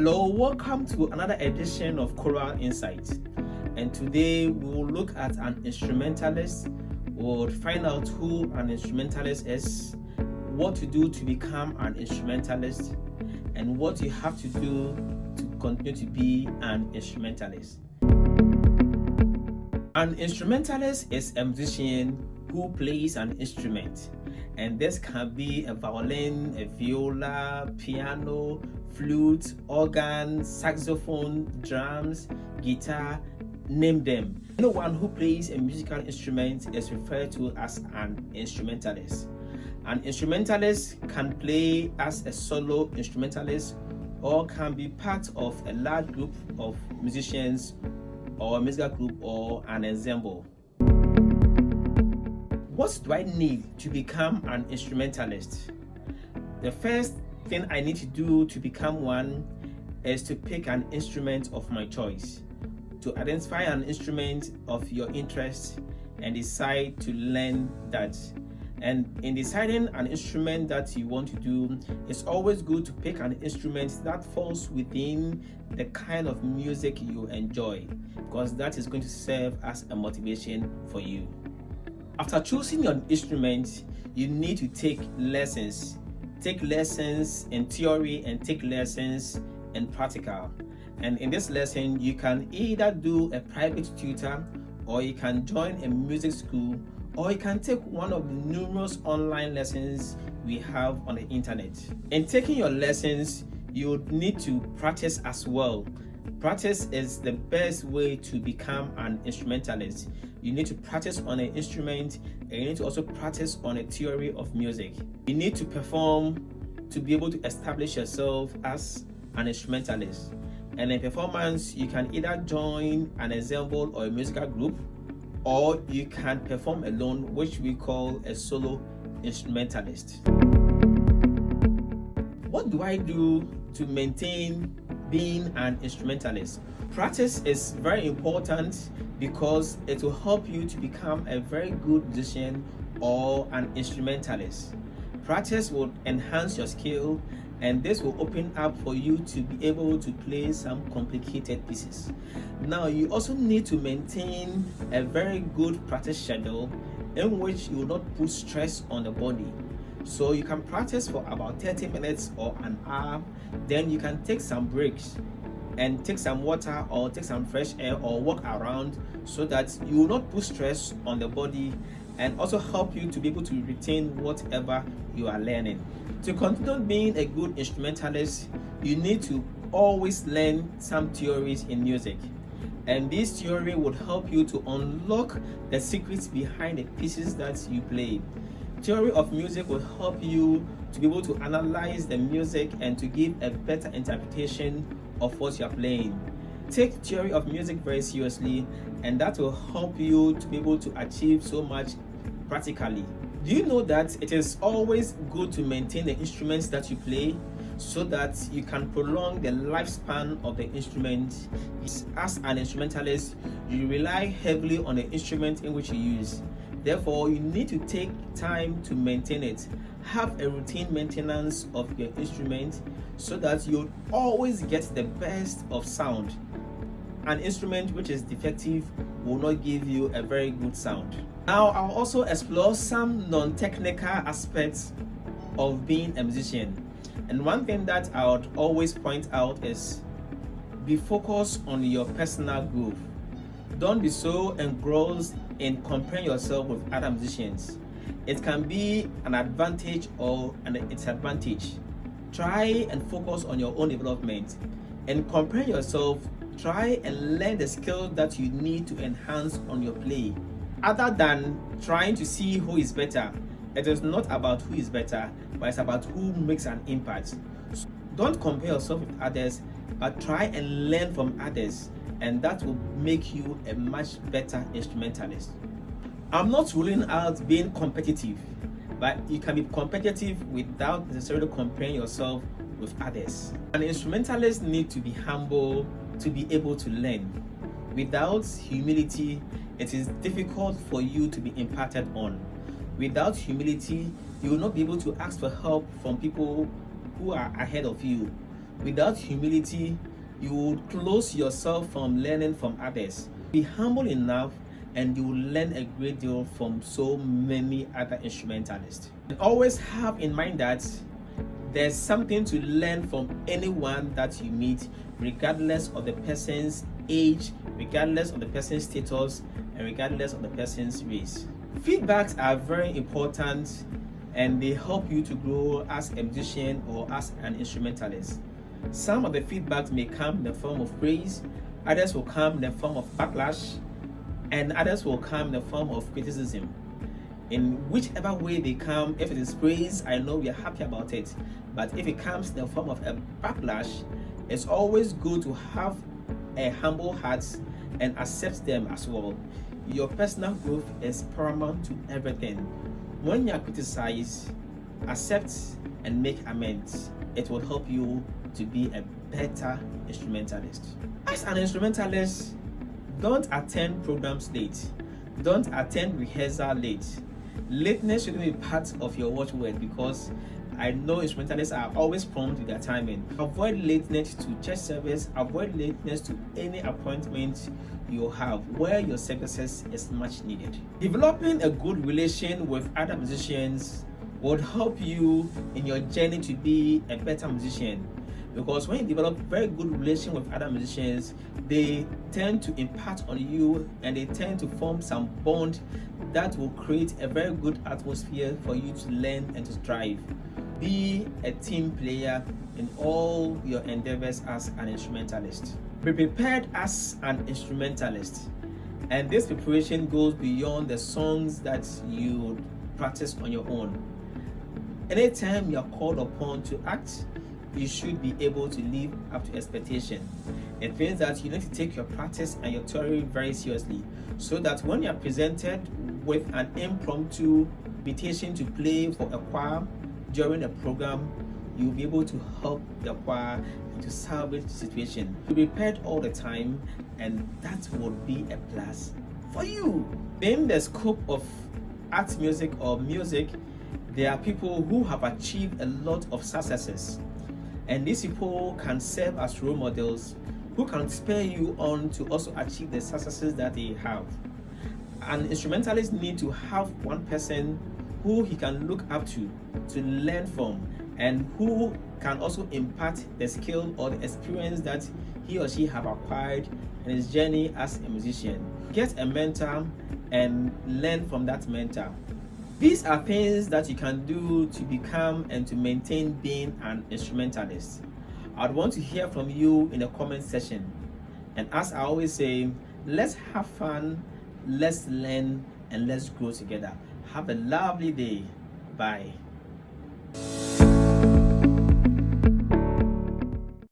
Hello, welcome to another edition of Choral Insight. And today we will look at an instrumentalist. We'll find out who an instrumentalist is, what to do to become an instrumentalist, and what you have to do to continue to be an instrumentalist. An instrumentalist is a musician who plays an instrument, and this can be a violin, a viola, piano, flute, organ, saxophone, drums, guitar, name them. Anyone who plays a musical instrument is referred to as an instrumentalist. An instrumentalist can play as a solo instrumentalist or can be part of a large group of musicians or a musical group or an ensemble. What do I need to become an instrumentalist? The first thing I need to do to become one is to pick an instrument of my choice, to identify an instrument of your interest and decide to learn that. And in deciding an instrument that you want to do, it's always good to pick an instrument that falls within the kind of music you enjoy, because that is going to serve as a motivation for you. After choosing your instrument, you need to take lessons. Take lessons in theory and take lessons in practical. And in this lesson, you can either do a private tutor, or you can join a music school, or you can take one of the numerous online lessons we have on the internet. In taking your lessons, you need to practice as well. Practice is the best way to become an instrumentalist. You need to practice on an instrument, and you need to also practice on a theory of music. You need to perform to be able to establish yourself as an instrumentalist. And in performance, you can either join an ensemble or a musical group, or you can perform alone, which we call a solo instrumentalist. What do I do to maintain being an instrumentalist? Practice is very important because it will help you to become a very good musician or an instrumentalist. Practice will enhance your skill, and this will open up for you to be able to play some complicated pieces. Now, you also need to maintain a very good practice schedule in which you will not put stress on the body. So you can practice for about 30 minutes or an hour, then you can take some breaks and take some water or take some fresh air or walk around, so that you will not put stress on the body, and also help you to be able to retain whatever you are learning. To continue being a good instrumentalist, you need to always learn some theories in music, and this theory would help you to unlock the secrets behind the pieces that you play. Theory of music will help you to be able to analyze the music and to give a better interpretation of what you are playing. Take theory of music very seriously, and that will help you to be able to achieve so much practically. Do you know that it is always good to maintain the instruments that you play, so that you can prolong the lifespan of the instrument? As an instrumentalist, you rely heavily on the instrument in which you use. Therefore, you need to take time to maintain it. Have a routine maintenance of your instrument so that you always get the best of sound. An instrument which is defective will not give you a very good sound. Now, I'll also explore some non-technical aspects of being a musician. And one thing that I would always point out is be focused on your personal groove. Don't be so engrossed in comparing yourself with other musicians. It can be an advantage or an disadvantage. Try and focus on your own development. And comparing yourself, try and learn the skill that you need to enhance on your play. Other than trying to see who is better, it is not about who is better, but it's about who makes an impact. So don't compare yourself with others, but try and learn from others, and that will make you a much better instrumentalist. I'm not ruling out being competitive, but you can be competitive without necessarily comparing yourself with others. An instrumentalist needs to be humble to be able to learn. Without humility, it is difficult for you to be imparted on. Without humility, you will not be able to ask for help from people who are ahead of you. Without humility, you will close yourself from learning from others. Be humble enough and you will learn a great deal from so many other instrumentalists. And always have in mind that there's something to learn from anyone that you meet, regardless of the person's age, regardless of the person's status, and regardless of the person's race. Feedbacks are very important and they help you to grow as a musician or as an instrumentalist. Some of the feedbacks may come in the form of praise, others will come in the form of backlash, and others will come in the form of criticism. In whichever way they come, if it is praise, I know we are happy about it. But if it comes in the form of a backlash, it's always good to have a humble heart and accept them as well. Your personal growth is paramount to everything. When you are criticized, accept and make amends. It will help you to be a better instrumentalist. As an instrumentalist, don't attend programs late. Don't attend rehearsal late. Lateness shouldn't be part of your watchword, because I know instrumentalists are always prompt with their timing. Avoid lateness to church service, avoid lateness to any appointment you have where your services is much needed. Developing a good relation with other musicians would help you in your journey to be a better musician, because when you develop very good relation with other musicians, they tend to impart on you and they tend to form some bond that will create a very good atmosphere for you to learn and to strive. Be a team player in all your endeavors as an instrumentalist. Be prepared as an instrumentalist, and this preparation goes beyond the songs that you practice on your own. Anytime you are called upon to act, you should be able to live up to expectation. It means that you need to take your practice and your theory very seriously, so that when you are presented with an impromptu invitation to play for a choir during a program, you'll be able to help the choir to salvage the situation. Be prepared all the time, and that would be a plus for you. In the scope of art music or music, there are people who have achieved a lot of successes, and these people can serve as role models who can spur you on to also achieve the successes that they have. An instrumentalist needs to have one person who he can look up to learn from, and who can also impart the skill or the experience that he or she have acquired in his journey as a musician. Get a mentor and learn from that mentor. These are things that you can do to become and to maintain being an instrumentalist. I'd want to hear from you in the comment section. And as I always say, let's have fun, let's learn, and let's grow together. Have a lovely day. Bye.